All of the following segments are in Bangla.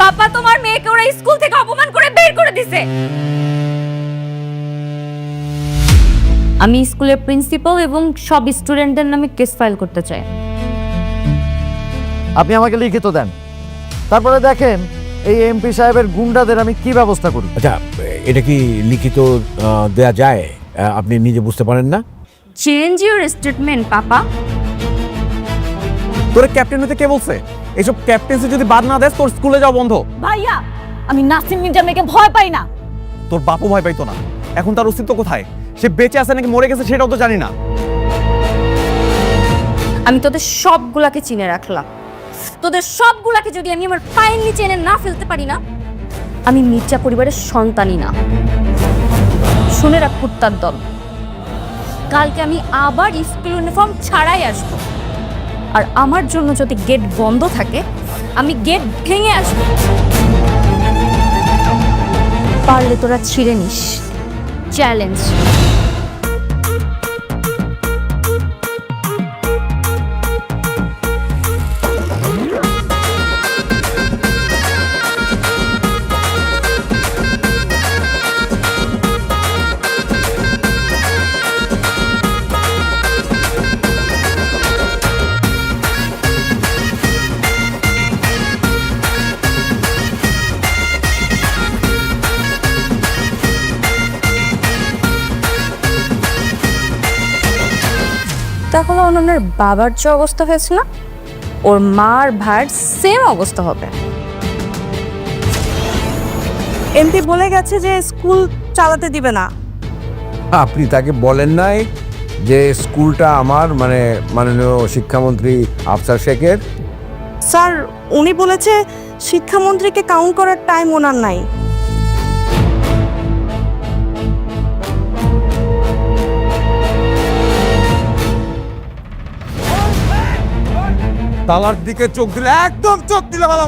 পাপা তোমার মেয়েকে ওরা স্কুল থেকে অপমান করে বের করে দিয়েছে। আমি স্কুলের প্রিন্সিপাল এবং সব স্টুডেন্টদের নামে কেস ফাইল করতে চাই। আপনি আমাকে লিখিত দেন, তারপরে দেখেন এই এমপি সাহেবের গুন্ডাদের আমি কি ব্যবস্থা করি। আচ্ছা, এটা কি লিখিত দেয়া যায়? আপনি নিজে বুঝতে পারেন না? চেঞ্জ ইউর স্টেটমেন্ট পাপা। তোরে ক্যাপ্টেন হতে কে বলছে? এইসব ক্যাপ্টেন্সি যদি বাদ না দেস তোর স্কুলে যাওয়া বন্ধ। ভাইয়া, আমি নাসিম মির্জা মেয়েকে ভয় পাই না। তোর বাপও ভয় পাইতো না, এখন তার অস্তিত্ব কোথায়? সে বেঁচে আছে নাকি মরে গেছে সেটাও তো জানি না। আমি তোদের সবগুলাকে চিনে রাখলাম। তোদের সবগুলাকে যদি আমি আমার পায়ের নিচে এনে না ফেলতে পারি না, আমি মির্জা পরিবারের সন্তানই না। শুনে রাখ কুত্তার দল, কালকে আমি আবার স্কুল ইউনিফর্ম ছাড়াই আসব, আর আমার জন্য যদি গেট বন্ধ থাকে আমি গেট ভেঙে আসব। পারলে তোরা ছিঁড়ে নিস। চ্যালেঞ্জ। তাহলে অনন্যার বাবার যে অবস্থা হয়েছিল ওর মার ভাইয়ের সেম অবস্থা হবে। এমপি বলে গেছে যে স্কুল চালাতে দিবে না। আপনি তাকে বলেন নাই যে স্কুলটা আমার, মানে মাননীয় শিক্ষামন্ত্রী আফসার শেখের? স্যার, উনি বলেছে শিক্ষামন্ত্রীকে কাউন্ট করার টাইম ওনার নাই। তালার দিকে চোখ দিলে একদম চোখ দিলে ভালো।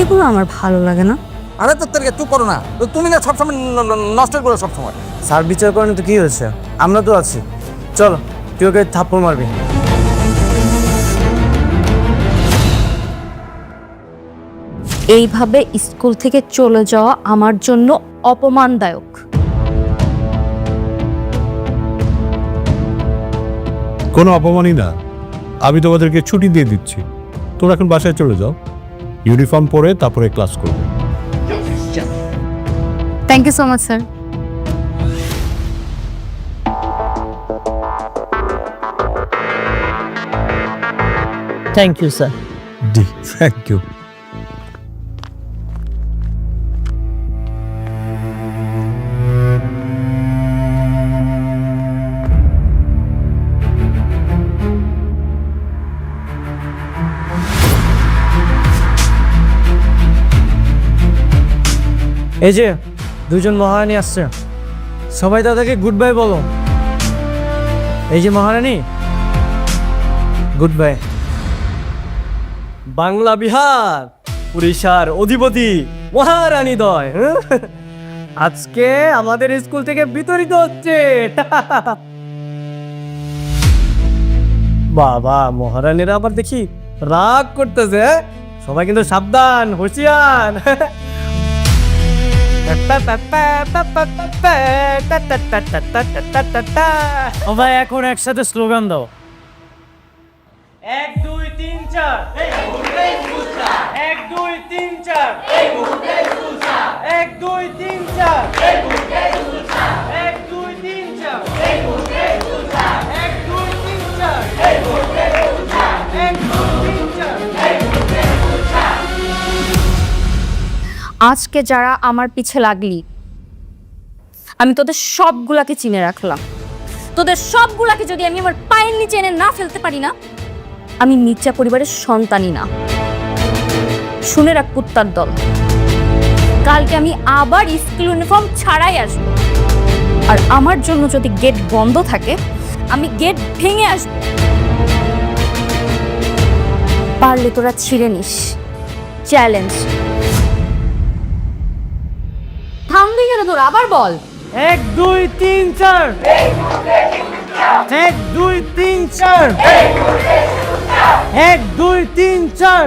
এগুলো আমার ভালো লাগে না। আরে তো তোর চুপ করো না, তো তুমি না সবসময় নষ্ট করো সবসময়। স্যার বিচার করেন তো কি হয়েছে, আমরা তো আছি। চলো, তুই ওকে থাপ্পড় মারবি। এইভাবে স্কুল থেকে চলে যাওয়া আমার জন্য অপমানদায়ক। কোনো অপমানই না, আমি তোমাদেরকে ছুটি দিয়ে দিচ্ছি। তোমরা এখন বাসায় চলে যাও, ইউনিফর্ম পরে তারপরে ক্লাস করবে। Thank you so much sir. Thank you sir. জি, থ্যাংক ইউ। এই যে দুজন মহারানী আসছে, সবাই তাদেরকে গুড বাই বলো। এই যে মহারানী, গুড বাই। বাংলা বিহার উড়িষ্যার অধিপতি মহারানী দয় আজকে আমাদের স্কুল থেকে বিতরিত হচ্ছে। বাবা, মহারানীরা আবার দেখি রাগ করতেছে। সবাই কিন্তু সাবধান, হুঁশিয়ার। সবাই এখন একসাথে স্লোগান দাও। 1 2 3 4 1 2 3 4 1 2 3 4 1 2 3 4 1 2 3 4 1 2 3 4 আজকে যারা আমার পিছে লাগলি, আমি তোদের সবগুলাকে চিনে রাখলাম। তোদের সবগুলাকে যদি আমি আমার পায়ের নিচে এনে না ফেলতে পারি না, আমি মির্জা পরিবারের সন্তানই না। শুনে রাখ কুত্তার দল, কালকে আমি আবার স্কুল ইউনিফর্ম ছাড়াই আসব, আর আমার জন্য যদি গেট বন্ধ থাকে আমি গেট ভেঙে আসব। পারলে তোরা ছিঁড়ে নিস। চ্যালেঞ্জ। থামবি কেন তোর? আবার বল। 1 2 3 4 1 2 3 4 1 2 3 4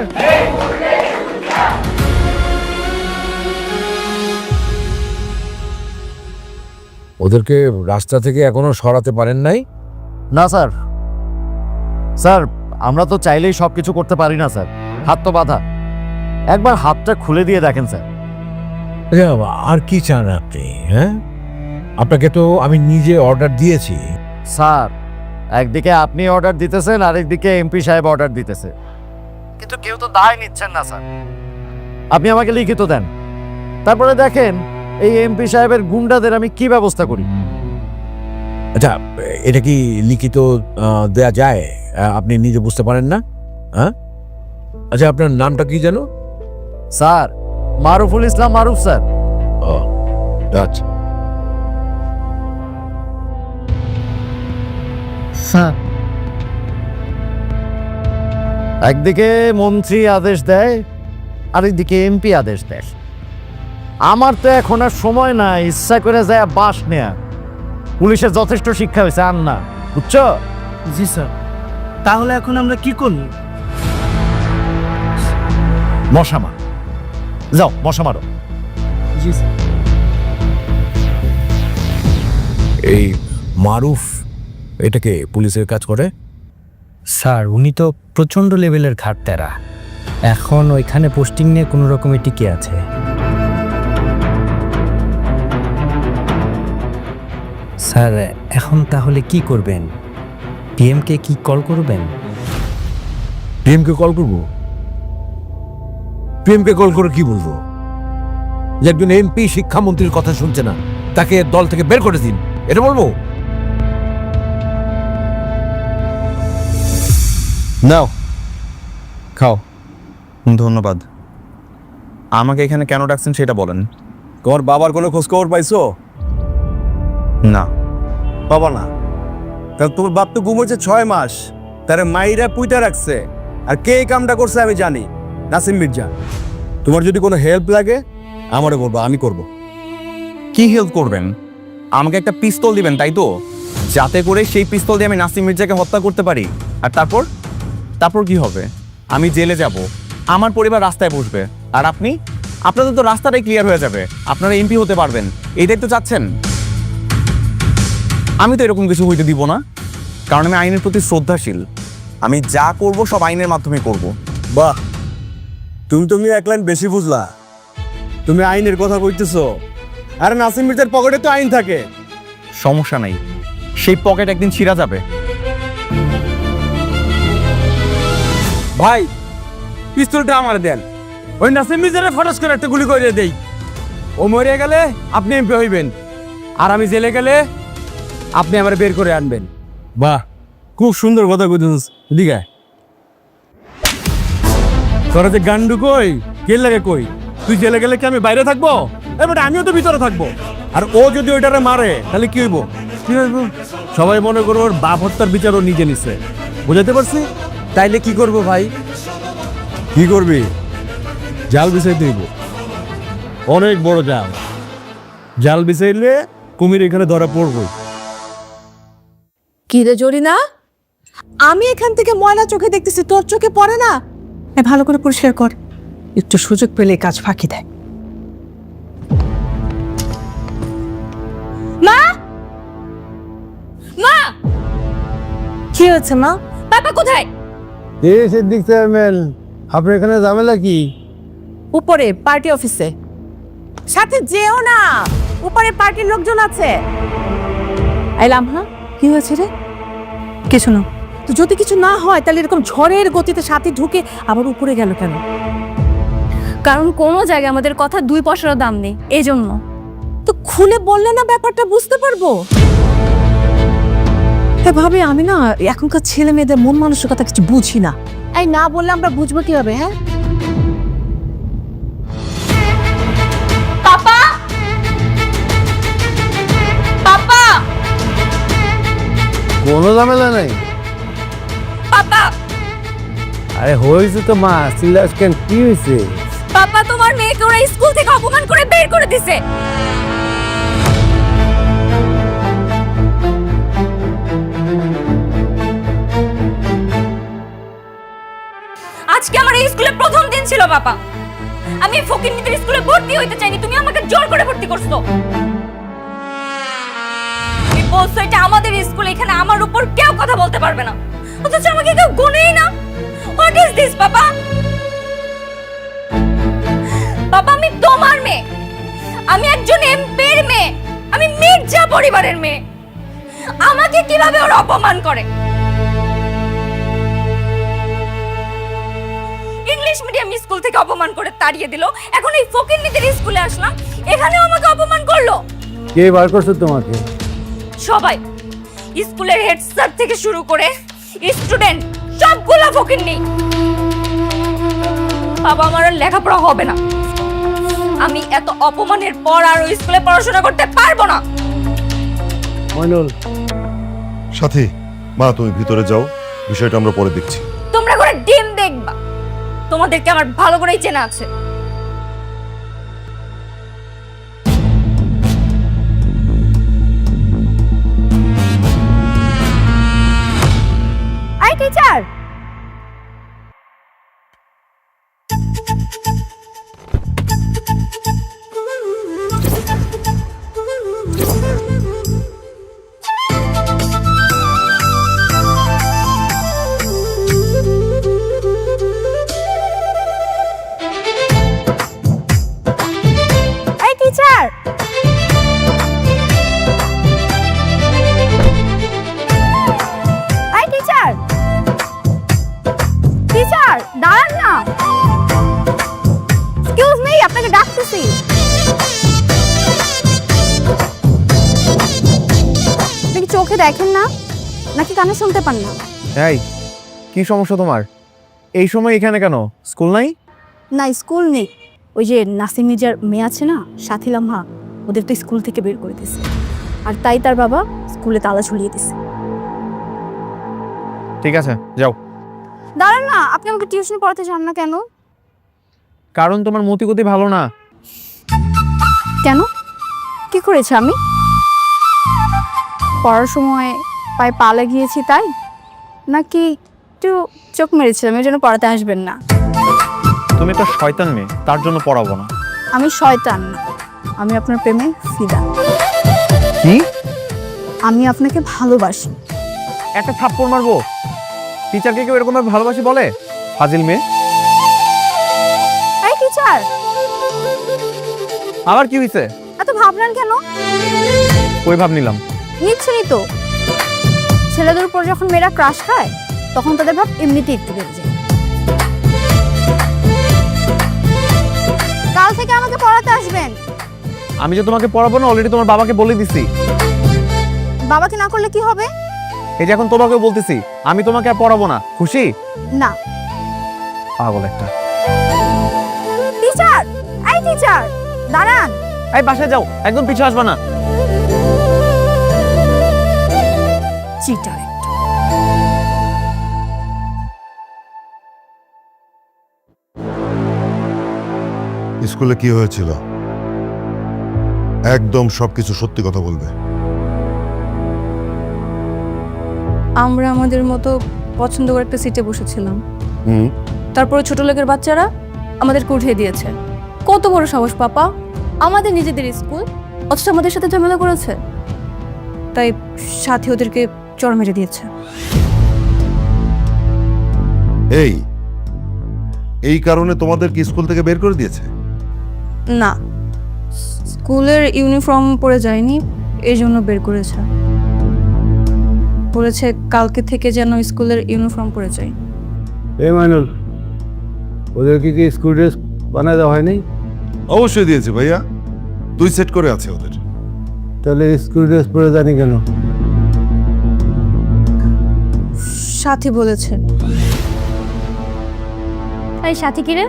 ওদেরকে রাস্তা থেকে এখনো সরাতে পারেন নাই? না স্যার, স্যার আমরা তো চাইলেই সব কিছু করতে পারি না স্যার, হাত তো বাঁধা। একবার হাতটা খুলে দিয়ে দেখেন স্যার। আর কি চান আপনি? হ্যাঁ, আপনাকে তো আমি নিজে অর্ডার দিয়েছি। স্যার একদিকে আপনি অর্ডার দিতেছেন, আরেকদিকে এমপি সাহেব অর্ডার দিতেছে, কিন্তু কেউ তো দায় নিচ্ছেন না স্যার। আপনি আমাকে লিখিত দেন, তারপরে দেখেন এই এমপি সাহেবের গুন্ডাদের আমি কি ব্যবস্থা করি। আচ্ছা, এটা কি লিখিত দেয়া যায়? আপনি নিজে বুঝতে পারেন না? হ্যাঁ, আচ্ছা আপনার নামটা কি যেন? স্যার মারুফুল ইসলাম মারুফ স্যার। ও আচ্ছা। স্যার একদিকে মন্ত্রী আদেশ দেয়, আরেকদিকে এমপি আদেশ দেয়। আমার তো এখন আর সময় নাই ইচ্ছা করে যায় বাস নেয়া। পুলিশের যথেষ্ট শিক্ষা হয়েছে, আর না, বুঝছো? জি স্যার। তাহলে এখন আমরা কি করব? মশা মার, যাও মশা মারো। জি স্যার। এই মারুফ এটাকে পুলিশের কাজ করে? স্যার উনি তো প্রচণ্ড লেভেলের ঘাটতেরা, এখন ওইখানে পোস্টিং নিয়ে কোনো রকমে টিকে আছে। স্যার এখন তাহলে কি করবেন? পিএমকে কি কল করবেন? পিএমকে কল করবো? পিএমকে কল করে কি বলবো? যে একজন এমপি শিক্ষামন্ত্রীর কথা শুনছে না, তাকে দল থেকে বের করে দিন, এটা বলবো? নাও খাও। ধন্যবাদ। আমাকে এখানে কেন ডাকছেন সেটা বলেন। তোমার বাবার কোনো খোঁজ খবর পাইছো? না। বাবা না? তাহলে তোমার বাপ তো ঘুমোচ্ছে 6 মাস, তারে মাইরা পুইতা রাখছে। আর কে এই কামটা করছে আমি জানি, নাসিম মির্জা। তোমার যদি কোনো হেল্প লাগে আমারে বলবো, আমি করব। কি হেল্প করবেন? আমাকে একটা পিস্তল দিবেন তাই তো, যাতে করে সেই পিস্তল দিয়ে আমি নাসিম মির্জাকে হত্যা করতে পারি। আর তারপর কি হবে? আমি জেলে যাব, আমার পরিবার রাস্তায় বসবে, আর আপনাদের তো রাস্তাটাই ক্লিয়ার হয়ে যাবে, আপনারা এমপি হতে পারবেন। এইটাই তো চাচ্ছেন। আমি তো এরকম কিছু হইতে দিব না, কারণ আমি আইনের প্রতি শ্রদ্ধাশীল। আমি যা করব সব আইনের মাধ্যমে করব। বাহ, তুমি এক লাইন বেশি বুঝলা। তুমি আইনের কথা কইতেছো? আরে নাসিম মির্জার পকেটে তো আইন থাকে। সমস্যা নাই, সেই পকেট একদিন ছিঁড়া যাবে। ভাই পিস্তলটা আমার দেন, ওই নাসিম মির্জারে ফটাস করে একটা গুলি করে দেই। ও মরে গেলে আপনি এমপি হইবেন, আর আমি জেলে গেলে আপনি আমার বের করে আনবেন। বাহ, খুব সুন্দর কথা কইতেছিস। দিঘা তোরা যে গান্ডু কই কে লাগে কই? তুই জেলে গেলে কি আমি বাইরে থাকবো? এবার আমিও তো ভিতরে থাকবো। আর ও যদি ওইটারে মারে তাহলে কি হইব? কি হইব? সবাই মনে করবো ওর বাপ হত্যার বিচার ও নিজে নিছে। বুঝাতে পারছি? তাইলে কি করব ভাই? কি করবি? জাল বিছাইতে হইব, অনেক বড় জাল। জাল বিছাইলে কুমির এখানে ধরা পড়বো। কি রে জরিনা, আমি এখান থেকে ময়লা চোখে দেখতেছি, তোর চোখে পড়ে না? ভালো করে পরিষ্কার কর, একটু সুযোগ পেলে কাজ ফাঁকি দেয়। মা, মা, কি হয়েছে মা? পাপা কোথায়? সিদ্দিক চেয়ারম্যান, আপনার এখানে ঝামেলা কি? উপরে পার্টি অফিসে। সাথে যেও না, উপরে পার্টির লোকজন আছে। আইলাম। হ্যাঁ, কি হয়েছে রে? কিছু না। তো যদি কিছু না হয় তাহলে এরকম ঝড়ের গতিতে সাথে ঢুকে আবার উপরে গেল কেন? কারণ কোনো জায়গায় আমাদের কথা 2 পয়সারও দাম নেই, এই জন্য। তো খুলে বললে না ব্যাপারটা বুঝতে পারবো। হ্যাঁ ভাবে, আমি না এখনকার ছেলে মেয়েদের মন মানসিকতা কিছু বুঝি না। এই না বললে আমরা বুঝবো কিভাবে? হ্যাঁ পাপা, পাপা, কোনো ঝামেলা নাই। পাপা, আরে হয়েছে তো মা, চিল্লাস কেন? কি হয়েছে? পাপা তোমার মেয়েকে ওরা স্কুল থেকে অপমান করে বের করে দিছে। আজকে আমার এই স্কুলে প্রথম দিন ছিল বাবা। আমি ফকিরনিদের স্কুলে ভর্তি হইতে চাইনি, তুমি আমাকে জোর করে ভর্তি করছো। বলছো এটা আমাদের স্কুল, এখানে আমার উপর কেউ কথা বলতে পারবে না, অথচ আমাকে কেউ গুনেই না। হোয়াট ইজ দিস বাবা? বাবা আমি তোমার মেয়ে, আমি একজন এমপির মেয়ে, আমি মির্জা পরিবারের মেয়ে, আমাকে কিভাবে ওরা অপমান করে? ইংলিশ মিডিয়াম স্কুল থেকে অপমান করে তাড়িয়ে দিল, এখন এই ফকিন্নিদের স্কুলে আসলাম, এখানেও আমাকে অপমান করলো। কে বার করছে তোমাকে? সবাই, স্কুলের হেড স্যার থেকে শুরু করে স্টুডেন্ট সবগুলা ফকিন্নি। বাবা আমার আর লেখাপড়া হবে না, আমি এত অপমানের পর আর ওই স্কুলে পড়াশোনা করতে পারবো না। মইনুল, সাথী, মা তুমি ভিতরে যাও, বিষয়টা আমরা পরে দেখছি। তোমরা করে ডিম দেখবা, তোমাদেরকে আমার ভালো করেই চেনা আছে। I teacher, I teacher, I teacher, teacher দাঁড়ান না, এক্সকিউজ মি, আপনাকে ডাকতেছি। আপনি কি চোখে দেখেন না, নাকি কানে শুনতে পান না? এই কি সমস্যা তোমার? এই সময় এখানে কেন? স্কুল নাই? না স্কুল নেই, ওই যে নাসিম মির্জার মেয়ে আছে না সাথী লামহা, ওদের তো স্কুল থেকে বের করে দিয়েছে, আর তাই তার বাবা স্কুলে তালা ঝুলিয়ে দিছে। ঠিক আছে যাও। দাঁড়ান না, আপনি আমাকে টিউশন পড়াতে চান না কেন? কারণ তোমার মতিগতি ভালো না। কেন, কি করেছে আমি? পড়ার সময় পায়ে পা লাগিয়েছি তাই, নাকি একটু চোখ মেরেছিলাম এর জন্য পড়াতে আসবেন না? তুমি তো শয়তান মেয়ে, তার জন্য পড়াবো না। আমি শয়তান না, আমি আপনার প্রেমে ফিদা। কি? আমি আপনাকে ভালোবাসি। একটা থাপ্পড় মারবো? টিচারকে কেউ এরকম ভাবে ভালোবাসি বলে? ফাজিল মেয়ে। এই টিচার, আবার কি হয়েছে? এত ভাবলেন কেন? ওই ভাব নিলাম। নিচ্ছেনই তো, ছেলেদের উপর যখন মেয়েরা ক্রাশ খায় তখন তাদের ভাব এমনিতেই একটু বেড়ে যায়। কাল থেকে আমাকে পড়াতে আসবেন। আমি যে তোমাকে পড়াবো না অলরেডি তোমার বাবাকে বলে দিছি। বাবাকে না করলে কি হবে? এই যে এখন তোমাকেও বলতেছি, আমি তোমাকে আর পড়াবো না। খুশি? না। পাগল একটা। টিচার, এই টিচার দাঁড়ান। এই বাসায় যাও, একদম পিছু আসবা না। চিটার। স্কুলে কি হয়েছিল? একদম সবকিছু সত্যি কথা বলবে। আমরা আমাদের মতো পছন্দ করে একটা সিটে বসেছিলাম, হুম, তারপরে ছোট লোকের বাচ্চারা আমাদেরকে উঠিয়ে দিয়েছে। কত বড় সাহস পাপা, আমাদের নিজেদের স্কুল, অথচ আমাদের সাথে ঝামেলা করেছে। তাই সাথী ওদেরকে চড় মেরে দিয়েছে। এই কারণে তোমাদের কি স্কুল থেকে বের করে দিয়েছে? না, স্কুলের ইউনিফর্ম পরে যায়নি, এই জন্য বের করেছে। বলেছে কালকে থেকে যেন স্কুলের ইউনিফর্ম পরে যাই। এই মইনুল, ওদেরকে কি স্কুল ড্রেস বানায় দেওয়া হয়নি? অবশ্যই দিয়েছে ভাইয়া, 2 সেট করে আছে ওদের। তাহলে স্কুল ড্রেস পরে জানি কেন? সাথী বলেছে। এই সাথী কি রে?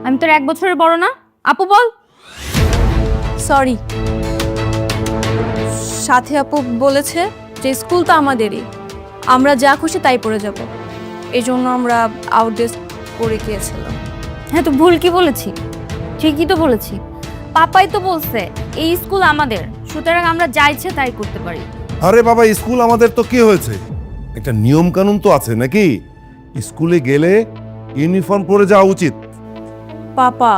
আমি তোর 1 বছরের বড় না? আপু বল। সরি, সাথী আপু বলেছে যে স্কুল তো আমাদেরই, আমরা যা খুশি তাই পরে যাব, এই জন্য আমরা আউটড্রেস পরে গিয়েছিলাম। হ্যাঁ তো ভুল কি বলেছি? ঠিকই তো বলেছি, পাপাই তো বলছে এই স্কুল আমাদের, সুতরাং আমরা যা ইচ্ছে তাই করতে পারি। আরে বাবা, স্কুল আমাদের তো কি হয়েছে? একটা নিয়ম কানুন তো আছে নাকি? স্কুলে গেলে ইউনিফর্ম পরে যাওয়া উচিত। পাপা,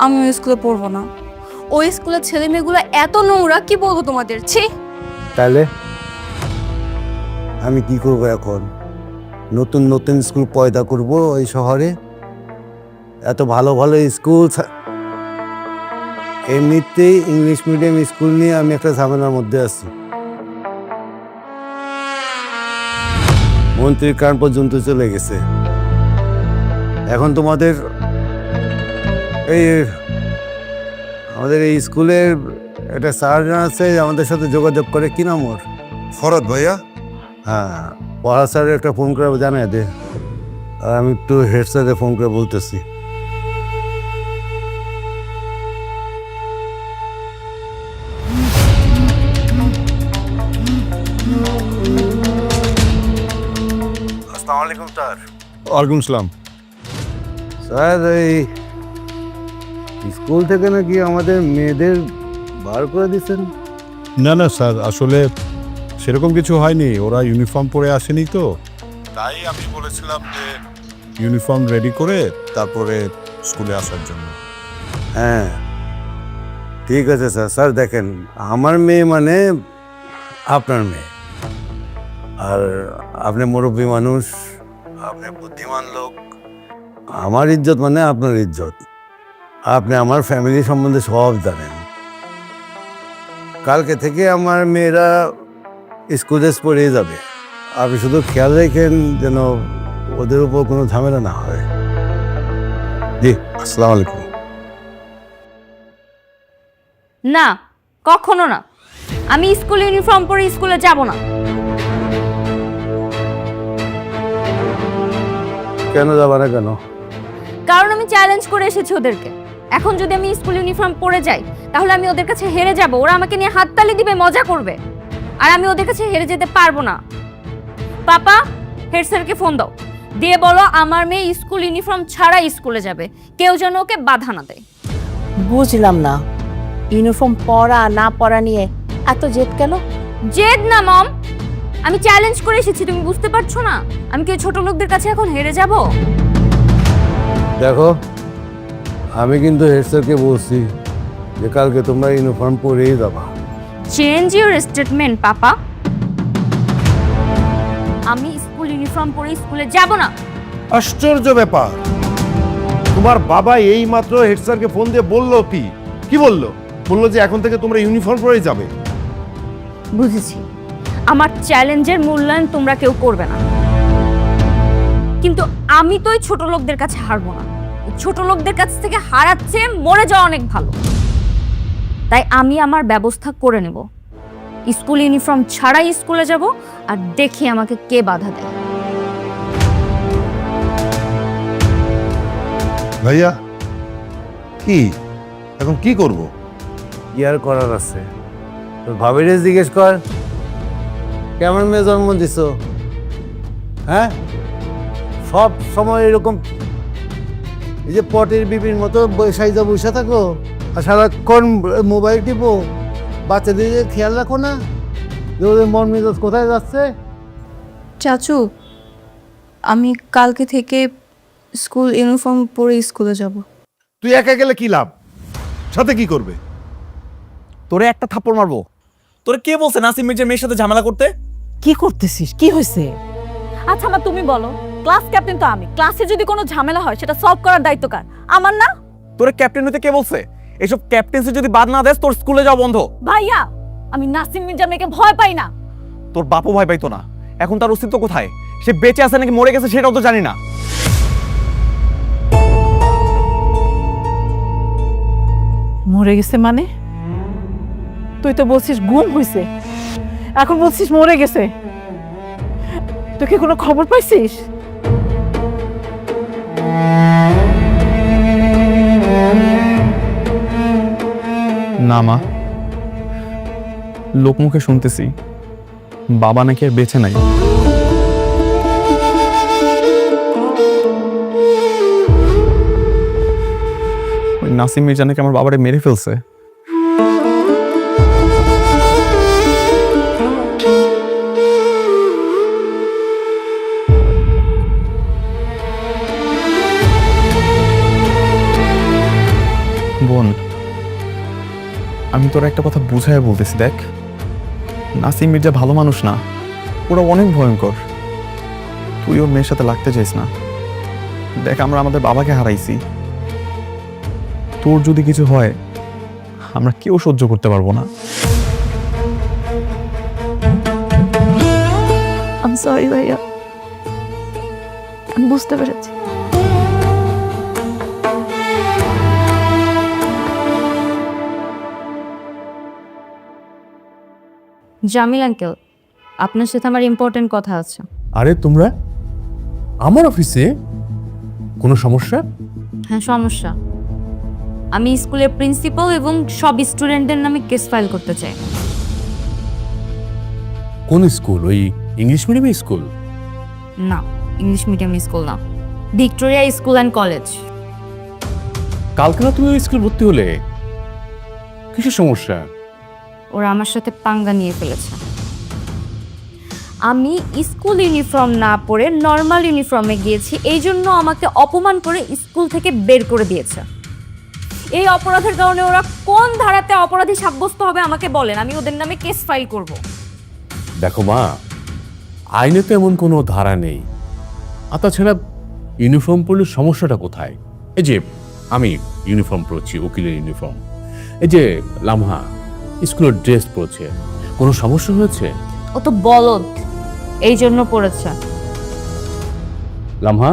আমি ওই স্কুলে পড়বো না। ওই স্কুলের ছেলে মেয়েগুলো এত নোংরা, কি বলবো তোমাদের। ছি, তাহলে আমি কি করব এখন? নতুন নতুন স্কুল পয়দা করব এই শহরে? এত ভালো ভালো স্কুল এমনিতেই ইংলিশ মিডিয়াম স্কুল নিয়ে আমি একটা ঝামেলার মধ্যে আছি। মন্ত্রীর কান পর্যন্ত চলে গেছে। এখন তোমাদের আমাদের এই স্কুলের একটা স্যার আছে আমাদের সাথে যোগাযোগ করে, কি নাম ওর? ফরহাদ ভাইয়া? হ্যাঁ, পড়া স্যারের একটা ফোন করে জানাই দে। আর আমি একটু হেড স্যারে ফোন করে বলতেছি। আসসালামু আলাইকুম স্যার। ওয়ালাইকুম সালাম। স্যার, এই স্কুল থেকে নাকি আমাদের মেয়েদের বার করে দিচ্ছেন? না না স্যার, আসলে সেরকম কিছু হয়নি। ওরা ইউনিফর্ম পরে আসেনি তো, তাই আমি বলেছিলাম যে ইউনিফর্ম রেডি করে তারপরে স্কুলে আসার জন্য। হ্যাঁ, ঠিক আছে স্যার। স্যার দেখেন, আমার মেয়ে মানে আপনার মেয়ে, আর আপনি মুরব্বী মানুষ, আপনি বুদ্ধিমান লোক। আমার ইজ্জত মানে আপনার ইজ্জত। আপনি আমার ফ্যামিলি সম্বন্ধে সব জানেন। কালকে থেকে আমার মেয়েরা স্কুল ড্রেস পরেই যাবে। আপনি শুধু খেয়াল রাখেন যেন ওদের উপর কোনো ঝামেলা না হয়। জি, আসসালামু আলাইকুম। না, কখনো না। আমি স্কুল ইউনিফর্ম পরে স্কুলে যাব না। কেন যাবা না কেন? কারণ আমি চ্যালেঞ্জ করে এসেছি ওদেরকে। এখন যদি আমি স্কুল ইউনিফর্ম পরে যাই তাহলে আমি ওদের কাছে হেরে যাব। ওরা আমাকে নিয়ে হাততালি দিবে, মজা করবে, আর আমি ওদের কাছে হেরে যেতে পারবো না। পাপা, হেড স্যারকে ফোন দাও, দিয়ে বলো আমার মেয়ে স্কুল ইউনিফর্ম ছাড়া স্কুলে যাবে, কেউ যেন ওকে বাধা না দেয়। বুঝলাম না, ইউনিফর্ম পরা না পরা নিয়ে এত জেদ কেন? জেদ না মম, আমি চ্যালেঞ্জ করে এসেছি, তুমি বুঝতে পারছো না? আমি কি ছোট লোকদের কাছে এখন হেরে যাব? দেখো, আমি কিন্তু হেড স্যারকে বলছি যে কালকে তোমরা ইউনিফর্ম পরেই যাবা। চেঞ্জ ইউর স্টেটমেন্ট পাপা। আমি স্কুল ইউনিফর্ম পরে স্কুলে যাব না। আশ্চর্য ব্যাপার, তোমার বাবা এই মাত্র হেড স্যারকে ফোন দিয়ে বললো কি বললো? বললো যে এখন থেকে তোমরা ইউনিফর্ম পরেই যাবে। বুঝেছি, আমার চ্যালেঞ্জের মূল্যায়ন তোমরা কেউ করবে না, কিন্তু আমি তো ওই ছোট লোকদের কাছে হারবো না। ছোট লোকদের কাছ থেকে হারাচ্ছে মরে যাওয়া অনেক ভালো। তাই আমি আমার ব্যবস্থা করে নেব। স্কুল ইউনিফর্ম ছাড়াই স্কুলে যাব, আর দেখি আমাকে কে বাধা দেয়। ভাইয়া, কি এখন কি করব? কি আর করার আছে? তোর ভাবিরে জিজ্ঞেস কর, কেমন মেয়ে জন্ম দিছ? হ্যাঁ, সব সময় এরকম এই যে পটের বিপির মতো সাইজা বসে থাকো আর সারাক্ষণ মোবাইল টিপো? বাচ্চাদের খেয়াল রাখো না যে ওদের মন মেজাজ কোথায় যাচ্ছে? চাচু, আমি কালকে থেকে স্কুল ইউনিফর্ম পরে স্কুলে যাব। তুই একা গেলে কি লাভ? সাথে কি করবে? তোরে একটা থাপ্পড় মারবো। তোরে কে বলছে নাসিম মির্জার মেয়ের সাথে ঝামেলা করতে? কি করতেছিস? কি হয়েছে? আচ্ছা মা, তুমি বলো, ক্লাস ক্যাপ্টেন তো আমি। ক্লাসে যদি কোনো ঝামেলা হয় সেটা সলভ করার দায়িত্ব কার? আমার না? তোরে ক্যাপ্টেন হতে কে বলছে? এসব ক্যাপ্টেন্সি যদি বাদ না দেস তোর স্কুলে যাওয়া বন্ধ। ভাইয়া, আমি নাসিম মির্জা মেয়েকে ভয় পাই না। তোর বাপও ভয় পাইতো না। এখন তার অস্তিত্ব কোথায়? সে বেঁচে আছে নাকি মরে গেছে সেটাও তো জানি না। মরে গেছে মানে? তুই তো বলছিস গুম হয়েছে, এখন বলছিস মরে গেছে। তুই কি কোনো খবর পাইছিস? না মা, লোকমুখে শুনতেছি বাবা নাকি আর বেঁচে নাই। ওই নাসিম মির্জা নাকি আমার বাবারে মেরে ফেলছে। বোন, আমি তোর একটা কথা বুঝায় বলতেছি, দেখ, নাসিম মির্জা ভালো মানুষ না, ওরা অনেক ভয়ঙ্কর। তুই ওর মেয়ের সাথে লাগতে চাইস না। দেখ, আমরা আমাদের বাবাকে হারাইছি। তোর যদি কিছু হয় আমরা কেউ সহ্য করতে পারবো না। আমি সরি ভাইয়া, আমি বুঝতে পেরেছি। জামিল আঙ্কেল, আপনার সাথে আমার ইম্পর্টেন্ট কথা আছে। আরে তোমরা আমার অফিসে কোনো সমস্যা? হ্যাঁ, সমস্যা। আমি স্কুলের প্রিন্সিপাল এবং সব স্টুডেন্টদের নামে কেস ফাইল করতে চাই। কোন স্কুল? ওই ইংলিশ মিডিয়াম স্কুল? না, ইংলিশ মিডিয়াম স্কুল না, ভিক্টোরিয়া স্কুল অ্যান্ড কলেজ। কালকে না তুমি ওই স্কুল ভর্তি হলে, কিসের সমস্যা? ওরা আমার সাথে পাঙ্গা নিয়ে ফেলেছে। আমি স্কুল ইউনিফর্ম না পরে নর্মাল ইউনিফর্মে গিয়েছি, এই জন্য আমাকে অপমান করে স্কুল থেকে বের করে দিয়েছে। এই অপরাধের কারণে ওরা কোন ধারাতে অপরাধী সাব্যস্ত হবে আমাকে বলেন, আমি ওদের নামে কেস ফাইল করব। দেখো মা, আইনে তো এমন কোনো ধারা নেই। আর তাছাড়া ইউনিফর্ম পরলে সমস্যাটা কোথায়? এই যে আমি ইউনিফর্ম পরছি, উকিলের ইউনিফর্ম। এই যে লামহা স্কুলের ড্রেস পরছে, কোনো সমস্যা হয়েছে? ও তো বলদ, এই জন্য পড়েছে। লামহা,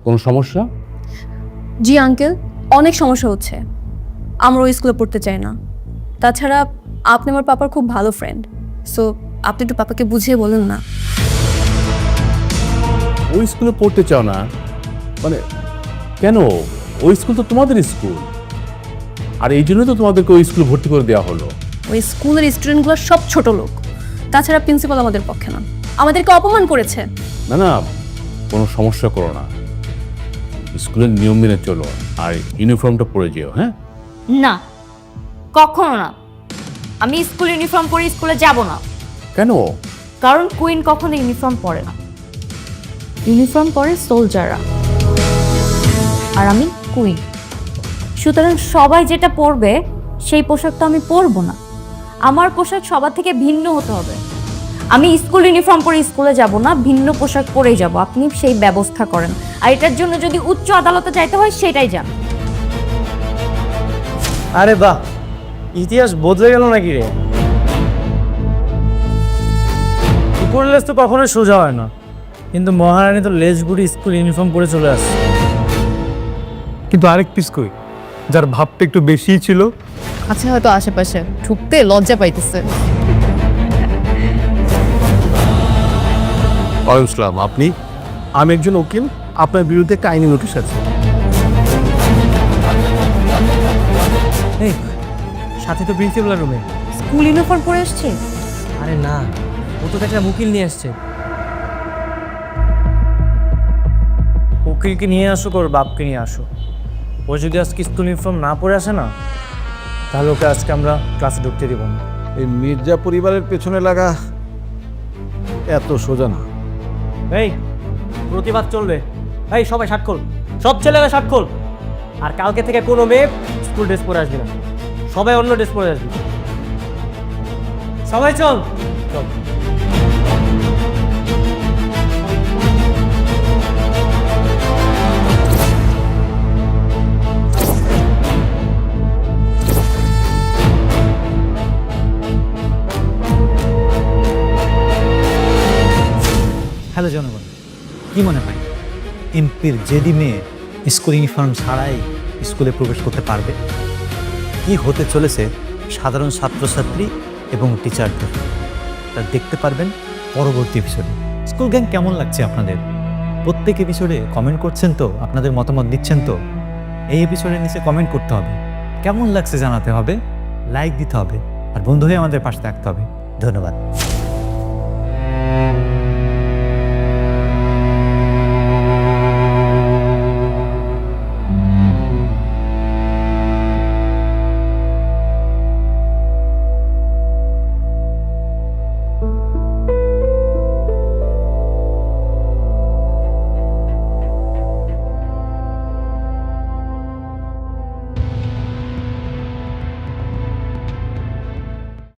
কোনো সমস্যা? জি আঙ্কেল, অনেক সমস্যা হচ্ছে। আমরা ওই স্কুলে পড়তে চাই না। তাছাড়া আপনি আমার পাপার খুব ভালো ফ্রেন্ড, সো আপনি একটু পাপাকে বুঝিয়ে বলুন না। ওই স্কুলে পড়তে চাও না মানে কেন? ওই স্কুল তো তোমাদের স্কুল, আর এই জন্য তো তোমাদেরকে ওই স্কুলে ভর্তি করে দেওয়া হলো। ওই স্কুলের স্টুডেন্টগুলো সব ছোট লোক। তাছাড়া প্রিন্সিপাল আমাদের পক্ষে না, আমাদেরকে অপমান করেছে। না না, কোনো সমস্যা করো না, স্কুলের নিয়ম মেনে চলো, আর ইউনিফর্মটা পরে যেও। হ্যাঁ না, কখনো না। আমি স্কুল ইউনিফর্ম পরে স্কুলে যাব না। কেন? কারণ কুইন কখনো ইউনিফর্ম পরে না। ইউনিফর্ম পরে সোলজাররা, আর আমি কুইন। সুতরাং সবাই যেটা পরবে সেই পোশাক তো আমি পরবো না। আমার পোশাক সবার থেকে ভিন্ন হতে হবে। আমি স্কুল ইউনিফর্ম পরে স্কুলে যাব না, ভিন্ন পোশাক পরেই যাব। আপনি সেই ব্যবস্থা করেন, আর এটার জন্য যদি উচ্চ আদালতে যাইতে হয় সেটাই যান। আরে বাহ, ইতিহাস বদলে গেল নাকি রে? উপর লেজ তো কখনোই সোজা হয় না, কিন্তু মহারানী তো লেজ গুড়ি স্কুল ইউনিফর্ম পরে চলে আসছে। কিন্তু আরেক পিস কই, যার ভাবটা একটু বেশিই ছিল? আচ্ছা, হয়তো আশেপাশে ঢুকতে লজ্জা পাইতেছে। ওয়ালাইকুম আসসালাম। আপনি? আমি একজন উকিল, আপনার বিরুদ্ধে একটা আইনি নোটিশ আছে। এই সাথে তো প্রিন্সিপালের রুমে। স্কুল ইউনিফর্ম পরে আসছে? আরে না, ও তো একটা উকিল নিয়ে আসছে। উকিলকে নিয়ে আসুক, ওর বাপকে নিয়ে আসুক। ও যদি আজকে স্কুল ইউনিফর্ম না পরে আসে না, তাহলে ওকে আজকে আমরা ক্লাসে ঢুকতে দেব না। এই মির্জা পরিবারের পেছনে লাগা এত সোজা না। এই প্রতিবাদ চলবে। এই সবাই শার্ট খোল, সব ছেলেরা শার্ট খোল। আর কালকে থেকে কোনো মেয়ে স্কুল ড্রেস পরে আসবে না, সবাই অন্য ড্রেস পরে আসবে। সবাই চল চল। হ্যালো জনগণ, কি মনে হয় এমপির জেডি মেয়ে স্কুল ইউনিফর্ম ছাড়াই স্কুলে প্রবেশ করতে পারবে? কি হতে চলেছে সাধারণ ছাত্রছাত্রী এবং টিচারদের, তা দেখতে পারবেন পরবর্তী এপিসোডে। স্কুল গ্যাং কেমন লাগছে আপনাদের? প্রত্যেক এপিসোডে কমেন্ট করছেন তো, আপনাদের মতামত দিচ্ছেন তো? এই এপিসোডের নিচে কমেন্ট করতে হবে, কেমন লাগছে জানাতে হবে, লাইক দিতে হবে, আর বন্ধু হয়ে আমাদের পাশে থাকতে হবে। ধন্যবাদ।